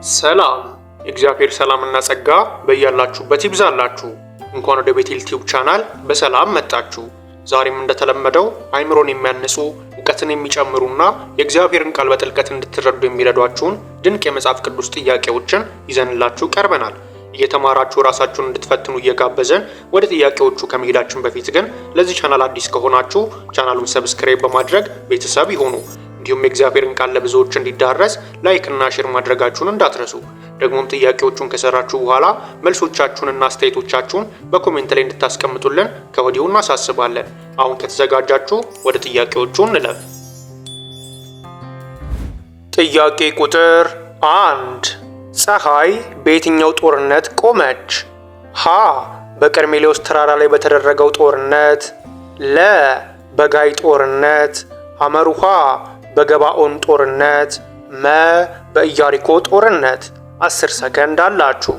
ሰላም የእግዚአብሔር ሰላምና ጸጋ በያላችሁበት ይብዛላችሁ። እንኳን ወደ ቤቴል ቲዩብ ቻናል በሰላም መጣችሁ። ዛሬም እንደተለመደው አይምሮን የሚያንጹ እውቀትን የሚጨምሩና የእግዚአብሔርን ቃል በጥልቀት እንድትረዱ የሚረዷችሁን ድንቅ የመጽሐፍ ቅዱስ ጥያቄዎችን ይዘንላችሁ ቀርበናል። እየተማራችሁ ራሳችሁን እንድትፈትኑ እየጋበዘን ወደ ጥያቄዎቹ ከመሄዳችን በፊት ግን ለዚህ ቻናል አዲስ ከሆናችሁ ቻናሉን ሰብስክራይብ በማድረግ ቤተሰብ ይሁኑ። እንዲሁም የእግዚአብሔርን ቃል ለብዙዎች እንዲዳረስ ላይክ እና ሼር ማድረጋችሁን እንዳትረሱ። ደግሞም ጥያቄዎቹን ከሰራችሁ በኋላ መልሶቻችሁንና አስተያየቶቻችሁን በኮሜንት ላይ እንድታስቀምጡልን ከወዲሁ እናሳስባለን። አሁን ከተዘጋጃችሁ ወደ ጥያቄዎቹ እንለፍ። ጥያቄ ቁጥር 1 ፀሐይ በየትኛው ጦርነት ቆመች? ሀ በቀርሜሎስ ተራራ ላይ በተደረገው ጦርነት፣ ለ በጋይ ጦርነት፣ ሐመሩሃ በገባኦን ጦርነት፣ መ በኢያሪኮ ጦርነት። 10 ሰከንድ አላችሁ።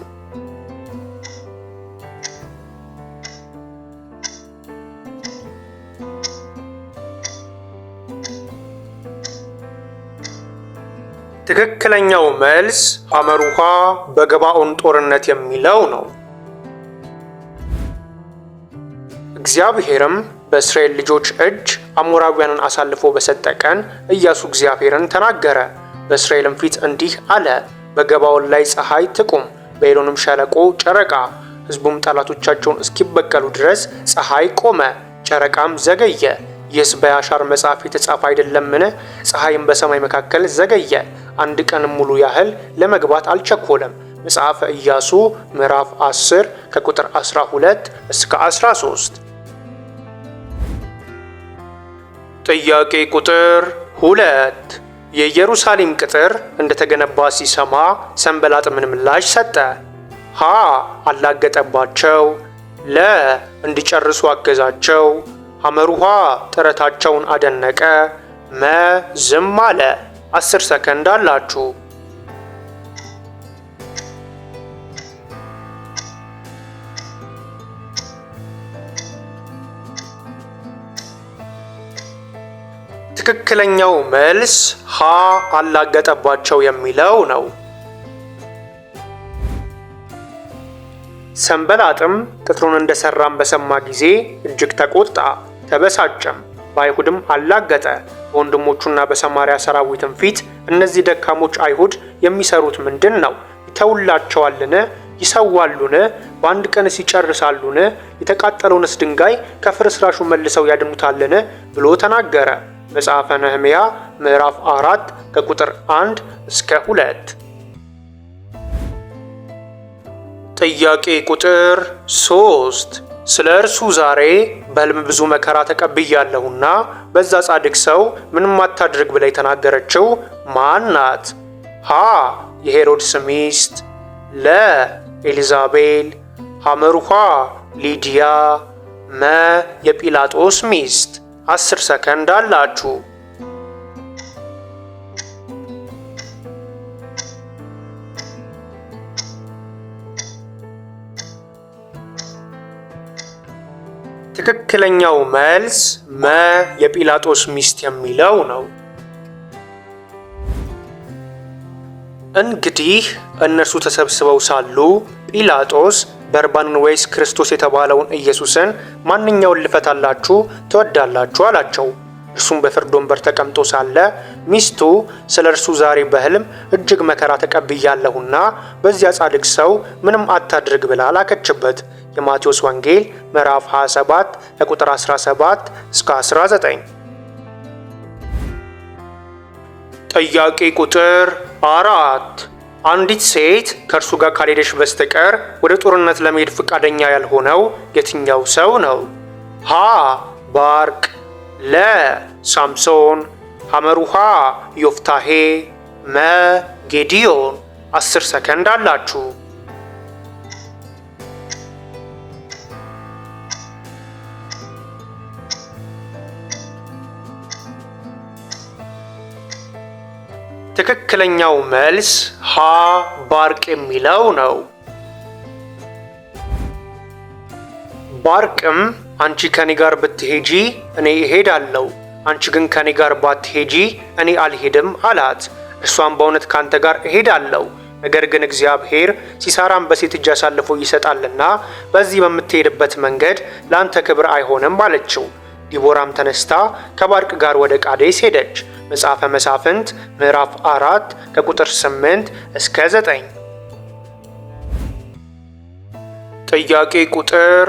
ትክክለኛው መልስ ሐመሩሃ በገባኦን ጦርነት የሚለው ነው። እግዚአብሔርም በእስራኤል ልጆች እጅ አሞራውያንን አሳልፎ በሰጠ ቀን ኢያሱ እግዚአብሔርን ተናገረ። በእስራኤልም ፊት እንዲህ አለ፣ በገባኦን ላይ ፀሐይ ትቁም፣ በኤሎንም ሸለቆ ጨረቃ። ሕዝቡም ጠላቶቻቸውን እስኪበቀሉ ድረስ ፀሐይ ቆመ፣ ጨረቃም ዘገየ። ይህስ በያሻር መጽሐፍ የተጻፈ አይደለምን? ፀሐይም በሰማይ መካከል ዘገየ፣ አንድ ቀንም ሙሉ ያህል ለመግባት አልቸኮለም። መጽሐፈ ኢያሱ ምዕራፍ 10 ከቁጥር 12 እስከ 13። ጥያቄ ቁጥር 2 የኢየሩሳሌም ቅጥር እንደተገነባ ሲሰማ ሰንበላጥ ምን ምላሽ ሰጠ? ሀ አላገጠባቸው፣ ለ እንዲጨርሱ አገዛቸው፣ ሐመሩሃ ጥረታቸውን አደነቀ፣ መ ዝም አለ። 10 ሰከንድ አላችሁ። ትክክለኛው መልስ ሀ አላገጠባቸው የሚለው ነው። ሰንበላጥም ቅጥሩን እንደሰራም በሰማ ጊዜ እጅግ ተቆጣ፣ ተበሳጨም፣ በአይሁድም አላገጠ። በወንድሞቹና በሰማርያ ሰራዊትም ፊት እነዚህ ደካሞች አይሁድ የሚሰሩት ምንድን ነው? ይተውላቸዋልን? ይሰዋሉን? በአንድ ቀንስ ይጨርሳሉን? የተቃጠለውንስ ድንጋይ ከፍርስራሹ መልሰው ያድኑታልን? ብሎ ተናገረ። መጽሐፈ ነህምያ ምዕራፍ 4 ከቁጥር 1 እስከ 2። ጥያቄ ቁጥር 3 ስለ እርሱ ዛሬ በሕልም ብዙ መከራ ተቀብያለሁና በዛ ጻድቅ ሰው ምንም አታድርግ ብላ የተናገረችው ማን ናት? ሀ የሄሮድስ ሚስት፣ ለ ኤልዛቤል፣ ሐመሩሃ ሊዲያ፣ መ የጲላጦስ ሚስት። 10 ሰከንድ አላችሁ። ትክክለኛው መልስ መ የጲላጦስ ሚስት የሚለው ነው። እንግዲህ እነርሱ ተሰብስበው ሳሉ ጲላጦስ በርባንን ወይስ ክርስቶስ የተባለውን ኢየሱስን ማንኛውን ልፈታላችሁ ትወዳላችሁ አላቸው። እርሱም በፍርድ ወንበር ተቀምጦ ሳለ ሚስቱ ስለ እርሱ ዛሬ በሕልም እጅግ መከራ ተቀብያለሁና በዚያ ጻድቅ ሰው ምንም አታድርግ ብላ ላከችበት። የማቴዎስ ወንጌል ምዕራፍ 27 ከቁጥር 17 እስከ 19። ጥያቄ ቁጥር 4 አንዲት ሴት ከእርሱ ጋር ካልሄደች በስተቀር ወደ ጦርነት ለመሄድ ፈቃደኛ ያልሆነው የትኛው ሰው ነው? ሀ ባርቅ፣ ለ ሳምሶን፣ ሐመሩሃ ዮፍታሄ፣ መ ጌዲዮን። 10 ሰከንድ አላችሁ። ትክክለኛው መልስ ሀ ባርቅ የሚለው ነው። ባርቅም አንቺ ከኔ ጋር ብትሄጂ እኔ እሄዳለሁ፣ አንቺ ግን ከኔ ጋር ባትሄጂ እኔ አልሄድም አላት። እርሷም በእውነት ካንተ ጋር እሄዳለሁ፣ ነገር ግን እግዚአብሔር ሲሳራን በሴት እጅ አሳልፎ ይሰጣልና በዚህ በምትሄድበት መንገድ ላንተ ክብር አይሆንም አለችው። ዲቦራም ተነስታ ከባርቅ ጋር ወደ ቃዴስ ሄደች። መጽሐፈ መሳፍንት ምዕራፍ 4 ከቁጥር 8 እስከ 9። ጥያቄ ቁጥር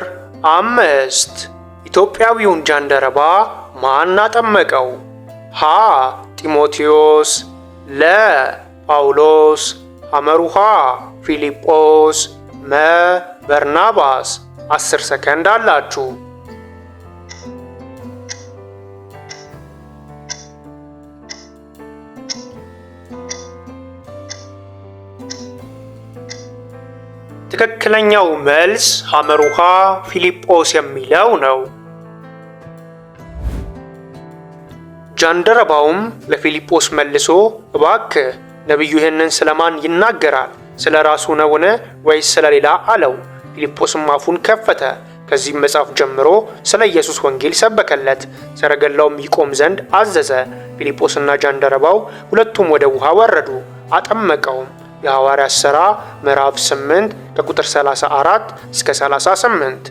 5 ኢትዮጵያዊውን ጃንደረባ ማን አጠመቀው? ሀ ጢሞቴዎስ፣ ለ ጳውሎስ፣ ሐመሩሃ ፊልጶስ፣ መ በርናባስ። 10 ሰከንድ አላችሁ። ትክክለኛው መልስ ሐመሩሃ ፊልጶስ የሚለው ነው። ጃንደረባውም ለፊልጶስ መልሶ እባክህ ነቢዩ ይህንን ስለማን ይናገራል? ስለ ራሱ ነውን ወይስ ስለ ሌላ አለው። ፊልጶስም አፉን ከፈተ። ከዚህም መጽሐፍ ጀምሮ ስለ ኢየሱስ ወንጌል ሰበከለት። ሰረገላውም ይቆም ዘንድ አዘዘ። ፊልጶስና ጃንደረባው ሁለቱም ወደ ውሃ ወረዱ፣ አጠመቀውም። የሐዋርያት ሥራ ምዕራፍ 8 ከቁጥር 34 እስከ 38።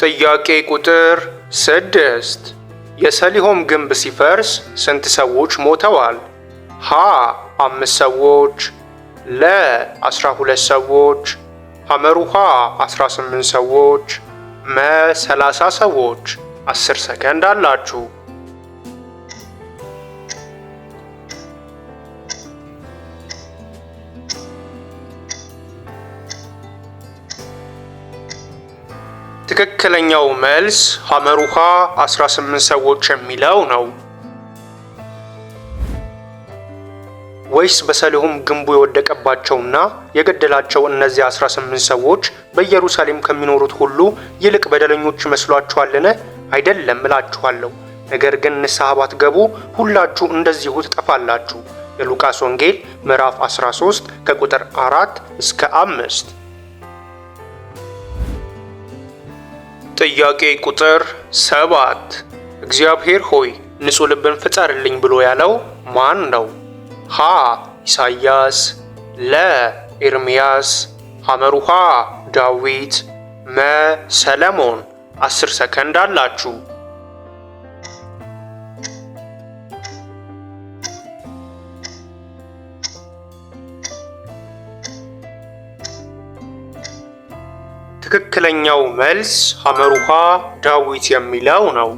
ጥያቄ ቁጥር 6 የሰሊሆም ግንብ ሲፈርስ ስንት ሰዎች ሞተዋል? ሀ 5 ሰዎች፣ ለ 12 ሰዎች፣ ሐመሩሃ 18 ሰዎች፣ መ 30 ሰዎች። 10 ሰከንድ አላችሁ። ትክክለኛው መልስ ሐመሩሃ 18 ሰዎች የሚለው ነው። ወይስ በሰሊሆም ግንቡ የወደቀባቸውና የገደላቸው እነዚህ 18 ሰዎች በኢየሩሳሌም ከሚኖሩት ሁሉ ይልቅ በደለኞች ይመስሏችኋልን? አይደለም እላችኋለሁ። ነገር ግን ንስሐ ባትገቡ ሁላችሁ እንደዚሁ ትጠፋላችሁ። የሉቃስ ወንጌል ምዕራፍ 13 ከቁጥር 4 እስከ 5። ጥያቄ ቁጥር 7 እግዚአብሔር ሆይ ንጹሕ ልብን ፍጠርልኝ ብሎ ያለው ማን ነው? ሀ ኢሳይያስ፣ ለ ኤርምያስ፣ ሐመሩሃ ዳዊት፣ መ ሰለሞን። 10 ሰከንድ አላችሁ። ትክክለኛው መልስ ሐመሩሃ ዳዊት የሚለው ነው።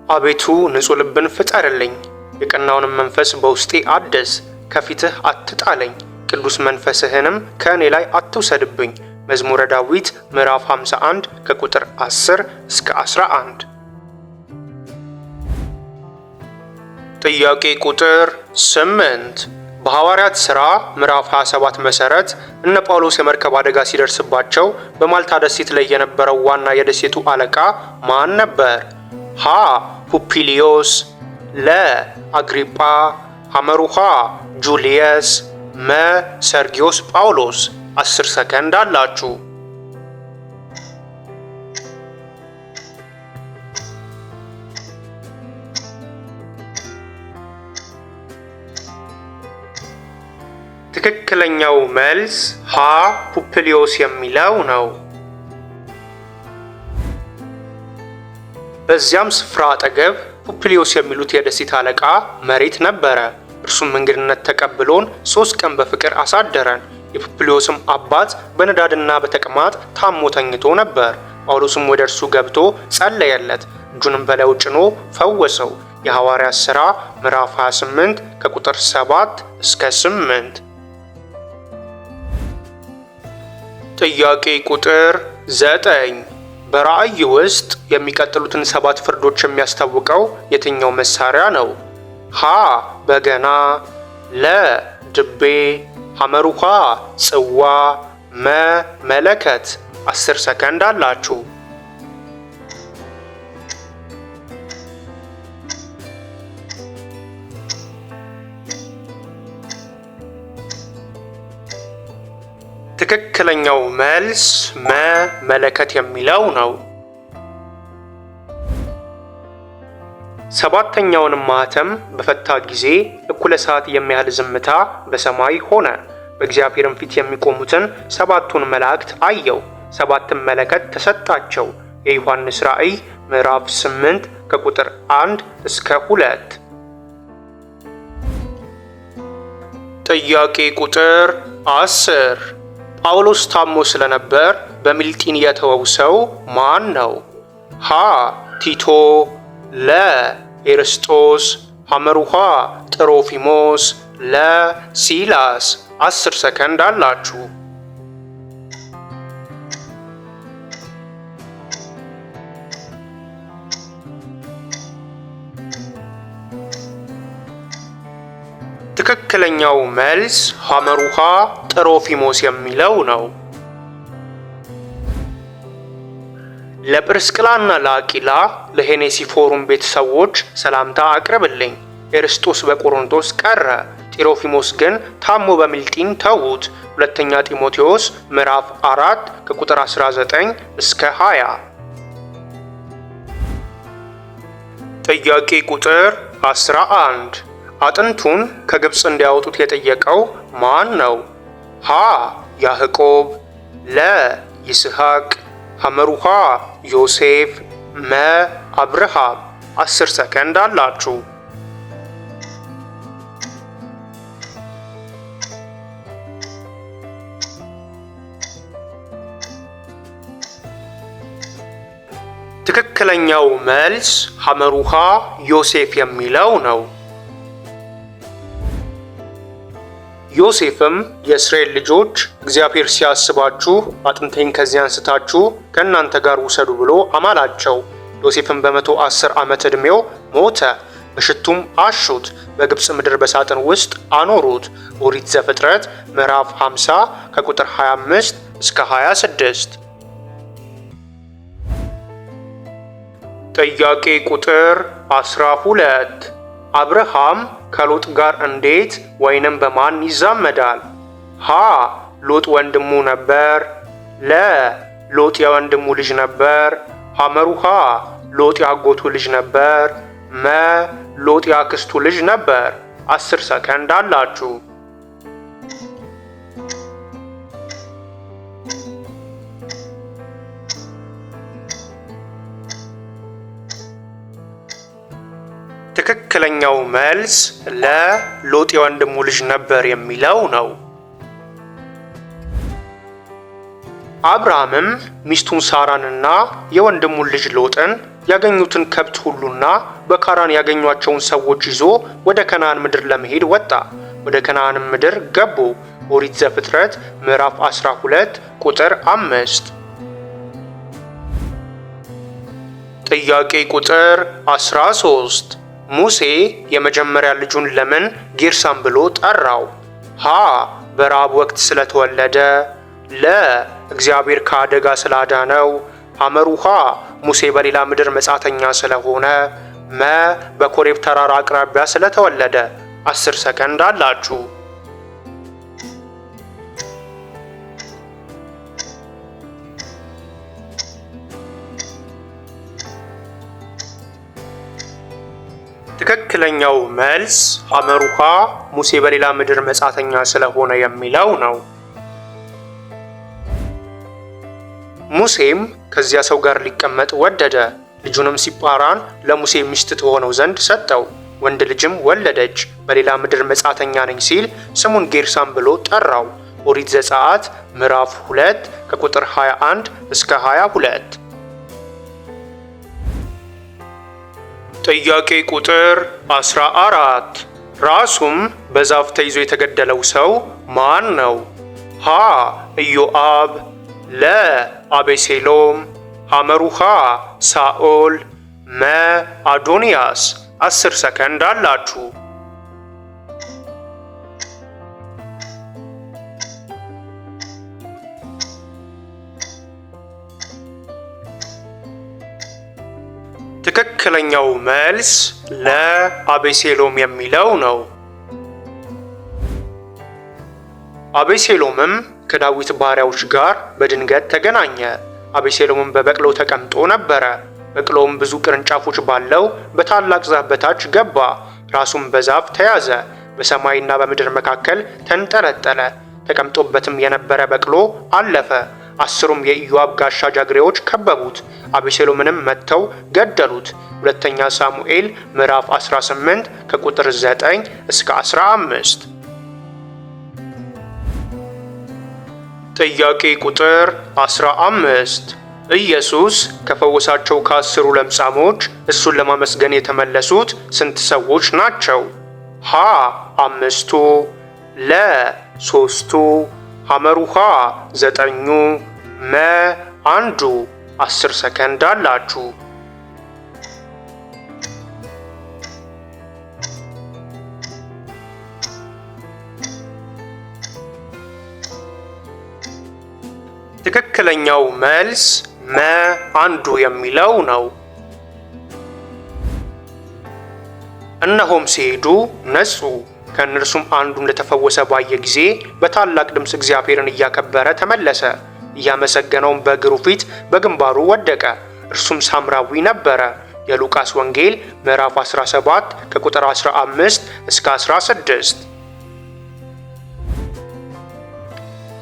አቤቱ ንጹሕ ልብን ፍጠርልኝ፣ የቀናውንም መንፈስ በውስጤ አድስ። ከፊትህ አትጣለኝ፣ ቅዱስ መንፈስህንም ከእኔ ላይ አትውሰድብኝ። መዝሙረ ዳዊት ምዕራፍ 51 ከቁጥር 10 እስከ 11። ጥያቄ ቁጥር 8 በሐዋርያት ሥራ ምዕራፍ 27 መሠረት እነ ጳውሎስ የመርከብ አደጋ ሲደርስባቸው በማልታ ደሴት ላይ የነበረው ዋና የደሴቱ አለቃ ማን ነበር? ሀ ፑፕሊዮስ፣ ለ አግሪጳ፣ ሐመሩሃ ጁልየስ፣ መ ሰርጊዮስ ጳውሎስ። 10 ሰከንድ አላችሁ። ትክክለኛው መልስ ሀ ፑፕሊዮስ የሚለው ነው። በዚያም ስፍራ አጠገብ ፑፕሊዮስ የሚሉት የደሴት አለቃ መሬት ነበረ። እርሱም እንግድነት ተቀብሎን 3 ቀን በፍቅር አሳደረን። የፑፕሊዮስም አባት በንዳድና በተቅማጥ ታሞ ተኝቶ ነበር። ጳውሎስም ወደ እርሱ ገብቶ ጸለየለት፣ እጁንም በላዩ ጭኖ ፈወሰው። የሐዋርያት ሥራ ምዕራፍ 28 ከቁጥር 7 እስከ 8። ጥያቄ ቁጥር 9 በራእይ ውስጥ የሚቀጥሉትን 7 ፍርዶች የሚያስታውቀው የትኛው መሳሪያ ነው? ሀ በገና፣ ለ ድቤ፣ ሐመሩሃ ጽዋ፣ መ መለከት። 10 ሰከንድ አላችሁ። ትክክለኛው መልስ መ መለከት የሚለው ነው። ሰባተኛውንም ማኅተም በፈታ ጊዜ እኩለ ሰዓት የሚያህል ዝምታ በሰማይ ሆነ። በእግዚአብሔርም ፊት የሚቆሙትን ሰባቱን መላእክት አየው። ሰባትም መለከት ተሰጣቸው። የዮሐንስ ራእይ ምዕራፍ 8 ከቁጥር 1 እስከ 2። ጥያቄ ቁጥር 10 ጳውሎስ ታሞ ስለነበር በሚልጢን የተወው ሰው ማን ነው? ሀ ቲቶ፣ ለ ኤርስጦስ፣ ሐመሩሃ ጥሮፊሞስ፣ ለ ሲላስ። 10 ሰከንድ አላችሁ። ትክክለኛው መልስ ሐመሩሃ ጥሮፊሞስ የሚለው ነው። ለጵርስቅላና ለአቂላ ለሄኔሲፎሩም ቤተሰቦች ሰላምታ አቅርብልኝ። ኤርስጦስ በቆሮንቶስ ቀረ፣ ጢሮፊሞስ ግን ታሞ በሚልጢን ተዉት። ሁለተኛ ጢሞቴዎስ ምዕራፍ 4 ከቁጥር 19 እስከ 20። ጥያቄ ቁጥር 11 አጥንቱን ከግብፅ እንዲያወጡት የጠየቀው ማን ነው? ሀ ያዕቆብ፣ ለ ይስሐቅ፣ ሐመሩሃ ዮሴፍ፣ መ አብርሃም። 10 ሰከንድ አላችሁ። ትክክለኛው መልስ ሐመሩሃ ዮሴፍ የሚለው ነው። ዮሴፍም የእስራኤል ልጆች እግዚአብሔር ሲያስባችሁ አጥንቴን ከዚህ አንስታችሁ ከእናንተ ጋር ውሰዱ ብሎ አማላቸው። ዮሴፍም በ110 ዓመት ዕድሜው ሞተ። በሽቱም አሹት፣ በግብፅ ምድር በሳጥን ውስጥ አኖሩት። ኦሪት ዘፍጥረት ምዕራፍ 50 ከቁጥር 25 እስከ 26። ጥያቄ ቁጥር 12 አብርሃም ከሎጥ ጋር እንዴት ወይንም በማን ይዛመዳል? ሀ ሎጥ ወንድሙ ነበር፣ ለ ሎጥ የወንድሙ ልጅ ነበር፣ ሐመሩሃ ሎጥ ያጎቱ ልጅ ነበር፣ መ ሎጥ ያክስቱ ልጅ ነበር። 10 ሰከንድ አላችሁ። ትክክለኛው መልስ ለሎጥ የወንድሙ ልጅ ነበር የሚለው ነው። አብርሃምም ሚስቱን ሳራንና የወንድሙን ልጅ ሎጥን ያገኙትን ከብት ሁሉና በካራን ያገኟቸውን ሰዎች ይዞ ወደ ከነዓን ምድር ለመሄድ ወጣ። ወደ ከነዓን ምድር ገቡ። ኦሪት ዘፍጥረት ምዕራፍ 12 ቁጥር 5። ጥያቄ ቁጥር 13 ሙሴ የመጀመሪያ ልጁን ለምን ጌርሳም ብሎ ጠራው? ሀ በረሃብ ወቅት ስለተወለደ፣ ለ እግዚአብሔር ከአደጋ ስላዳነው፣ ሐመሩሃ ሙሴ በሌላ ምድር መጻተኛ ስለሆነ፣ መ በኮሬብ ተራራ አቅራቢያ ስለተወለደ። 10 ሰከንድ አላችሁ። ትክክለኛው መልስ ሐመሩሃ ሙሴ በሌላ ምድር መጻተኛ ስለሆነ የሚለው ነው። ሙሴም ከዚያ ሰው ጋር ሊቀመጥ ወደደ። ልጁንም ሲጳራን ለሙሴ ሚስት ትሆነው ዘንድ ሰጠው። ወንድ ልጅም ወለደች። በሌላ ምድር መጻተኛ ነኝ ሲል ስሙን ጌርሳም ብሎ ጠራው። ኦሪት ዘጸአት ምዕራፍ 2 ከቁጥር 21 እስከ 22። ጥያቄ ቁጥር 14 ራሱም በዛፍ ተይዞ የተገደለው ሰው ማን ነው? ሀ ኢዮአብ፣ ለ አቤሴሎም፣ ሐመሩሃ ሳኦል፣ መ አዶንያስ። 10 ሰከንድ አላችሁ። ትክክለኛው መልስ ለአቤሴሎም የሚለው ነው። አቤሴሎምም ከዳዊት ባሪያዎች ጋር በድንገት ተገናኘ። አቤሴሎምም በበቅሎ ተቀምጦ ነበረ። በቅሎውም ብዙ ቅርንጫፎች ባለው በታላቅ ዛፍ በታች ገባ። ራሱም በዛፍ ተያዘ፣ በሰማይና በምድር መካከል ተንጠለጠለ። ተቀምጦበትም የነበረ በቅሎ አለፈ። 10ሩም የኢዮአብ ጋሻ ጃግሬዎች ከበቡት፣ አቤሴሎምንም መትተው ገደሉት። ሁለተኛ ሳሙኤል ምዕራፍ 18 ከቁጥር 9 እስከ 15። ጥያቄ ቁጥር 15 ኢየሱስ ከፈወሳቸው ከ10ሩ ለምጻሞች እሱን ለማመስገን የተመለሱት ስንት ሰዎች ናቸው? ሀ 5ቱ፣ ለ 3ቱ፣ ሐመሩሃ 9ኙ፣ መ 1ዱ። 10 ሰከንድ አላችሁ። ትክክለኛው መልስ መ 1ዱ የሚለው ነው። እነሆም ሲሄዱ ነጹ። ከእነርሱም አንዱ እንደተፈወሰ ባየ ጊዜ በታላቅ ድምፅ እግዚአብሔርን እያከበረ ተመለሰ። እያመሰገነውም በእግሩ ፊት በግንባሩ ወደቀ። እርሱም ሳምራዊ ነበረ። የሉቃስ ወንጌል ምዕራፍ 17 ከቁጥር 15 እስከ 16።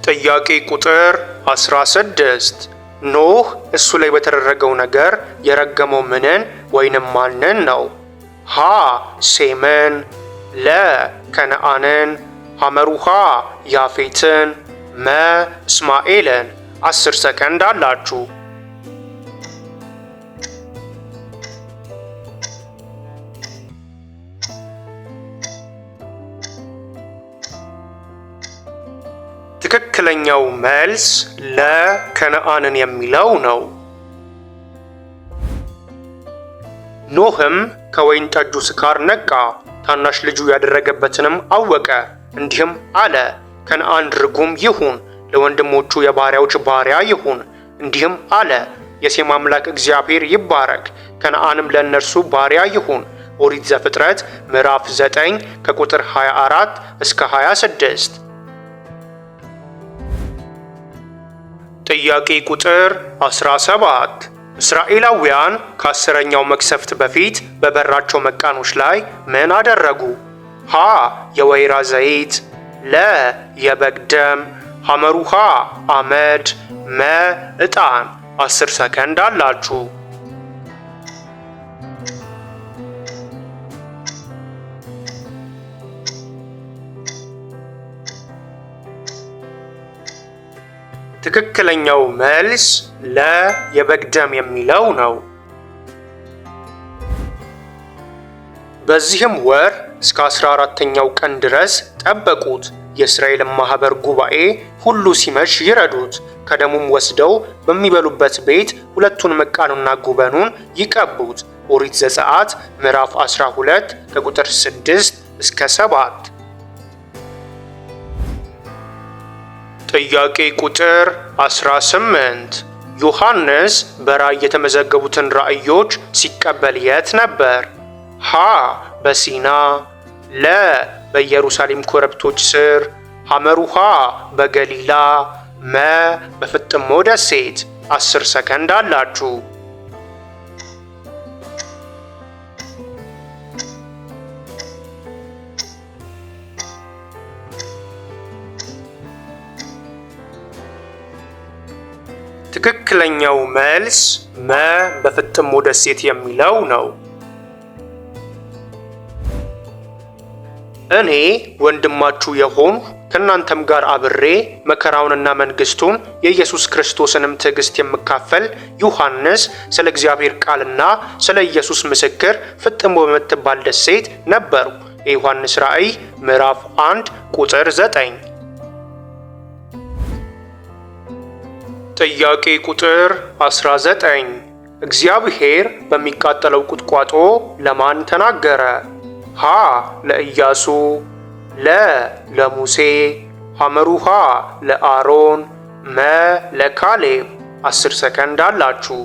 ጥያቄ ቁጥር 16 ኖህ እሱ ላይ በተደረገው ነገር የረገመው ምንን ወይንም ማንን ነው? ሀ ሴምን፣ ለ ከነአንን፣ ሐመሩሃ ያፌትን፣ መ እስማኤልን። 10 ሰከንድ አላችሁ። ትክክለኛው መልስ ለ ከነአንን የሚለው ነው። ኖህም ከወይን ጠጁ ስካር ነቃ፣ ታናሽ ልጁ ያደረገበትንም አወቀ። እንዲህም አለ፣ ከነአን ርጉም ይሁን፣ ለወንድሞቹ የባሪያዎች ባሪያ ይሁን። እንዲህም አለ፣ የሴም አምላክ እግዚአብሔር ይባረክ፣ ከነአንም ለእነርሱ ባሪያ ይሁን። ኦሪት ዘፍጥረት ምዕራፍ 9 ከቁጥር 24 እስከ 26። ጥያቄ ቁጥር 17 እስራኤላውያን ከ10ኛው መቅሰፍት በፊት በበራቸው መቃኖች ላይ ምን አደረጉ? ሀ የወይራ ዘይት፣ ለ የበግ ደም፣ ሐመሩሃ አመድ፣ መ ዕጣን። 10 ሰከንድ አላችሁ። ትክክለኛው መልስ ለ የበግ ደም የሚለው ነው። በዚህም ወር እስከ 14ኛው ቀን ድረስ ጠበቁት። የእስራኤልን ማህበር ጉባኤ ሁሉ ሲመሽ ይረዱት። ከደሙም ወስደው በሚበሉበት ቤት ሁለቱን መቃኑና ጉበኑን ይቀቡት። ኦሪት ዘጸአት ምዕራፍ 12 ከቁጥር 6 እስከ 7። ጥያቄ ቁጥር 18 ዮሐንስ በራእይ የተመዘገቡትን ራእዮች ሲቀበል የት ነበር? ሀ በሲና፣ ለ በኢየሩሳሌም ኮረብቶች ስር፣ ሐመሩሃ በገሊላ፣ መ በፍጥሞ ደሴት። 10 ሰከንድ አላችሁ። ትክክለኛው መልስ መ በፍጥሞ ደሴት የሚለው ነው። እኔ ወንድማችሁ የሆንሁ ከእናንተም ጋር አብሬ መከራውንና መንግሥቱን የኢየሱስ ክርስቶስንም ትዕግሥት የምካፈል ዮሐንስ ስለ እግዚአብሔር ቃልና ስለ ኢየሱስ ምስክር ፍጥሞ በምትባል ደሴት ነበሩ። የዮሐንስ ራእይ ምዕራፍ 1 ቁጥር 9። ጥያቄ ቁጥር 19 እግዚአብሔር በሚቃጠለው ቁጥቋጦ ለማን ተናገረ? ሀ ለኢያሱ፣ ለ ለሙሴ፣ ሐመሩሃ ለአሮን፣ መ ለካሌብ። 10 ሰከንድ አላችሁ።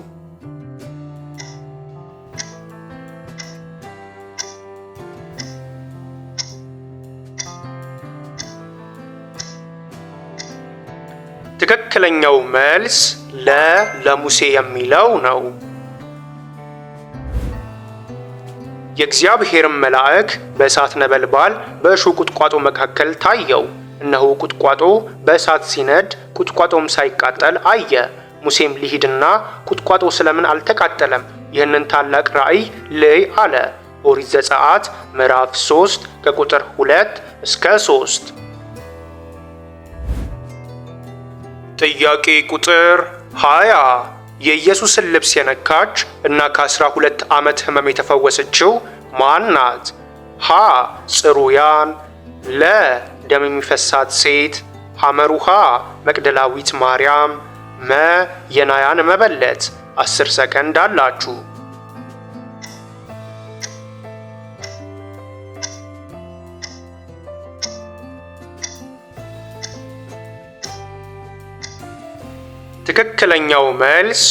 ትክክለኛው መልስ ለ ለሙሴ የሚለው ነው። የእግዚአብሔርም መልአክ በእሳት ነበልባል በእሾህ ቁጥቋጦ መካከል ታየው። እነሆ ቁጥቋጦ በእሳት ሲነድ ቁጥቋጦም ሳይቃጠል አየ። ሙሴም ሊሂድና ቁጥቋጦ ስለምን አልተቃጠለም? ይህንን ታላቅ ራእይ ልይ አለ። ኦሪት ዘጸአት ምዕራፍ 3 ከቁጥር 2 እስከ 3። ጥያቄ ቁጥር 20 የኢየሱስን ልብስ የነካች እና ከ12 ዓመት ሕመም የተፈወሰችው ማን ናት? ሀ ጽሩያን፣ ለ ደም የሚፈሳት ሴት፣ ሐመሩሃ መቅደላዊት ማርያም፣ መ የናያን መበለት። 10 ሰከንድ አላችሁ። ትክክለኛው መልስ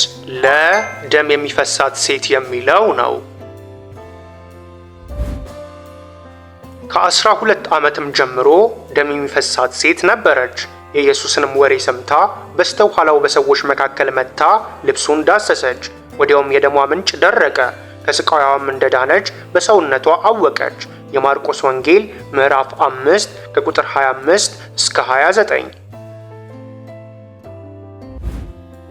ለደም የሚፈሳት ሴት የሚለው ነው። ከ12 ዓመትም ጀምሮ ደም የሚፈሳት ሴት ነበረች። የኢየሱስንም ወሬ ሰምታ በስተኋላው በሰዎች መካከል መጥታ ልብሱን ዳሰሰች። ወዲያውም የደሟ ምንጭ ደረቀ። ከስቃዋም እንደዳነች በሰውነቷ አወቀች። የማርቆስ ወንጌል ምዕራፍ 5 ከቁጥር 25 እስከ 29።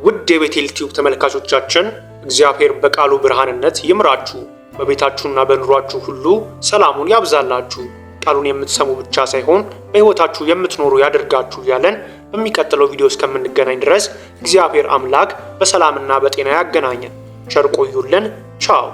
ውድ የቤቴል ቲዩብ ተመልካቾቻችን እግዚአብሔር በቃሉ ብርሃንነት ይምራችሁ፣ በቤታችሁና በኑሯችሁ ሁሉ ሰላሙን ያብዛላችሁ፣ ቃሉን የምትሰሙ ብቻ ሳይሆን በሕይወታችሁ የምትኖሩ ያድርጋችሁ ያለን በሚቀጥለው ቪዲዮ እስከምንገናኝ ድረስ እግዚአብሔር አምላክ በሰላምና በጤና ያገናኘን። ቸር ቆዩልን። ቻው።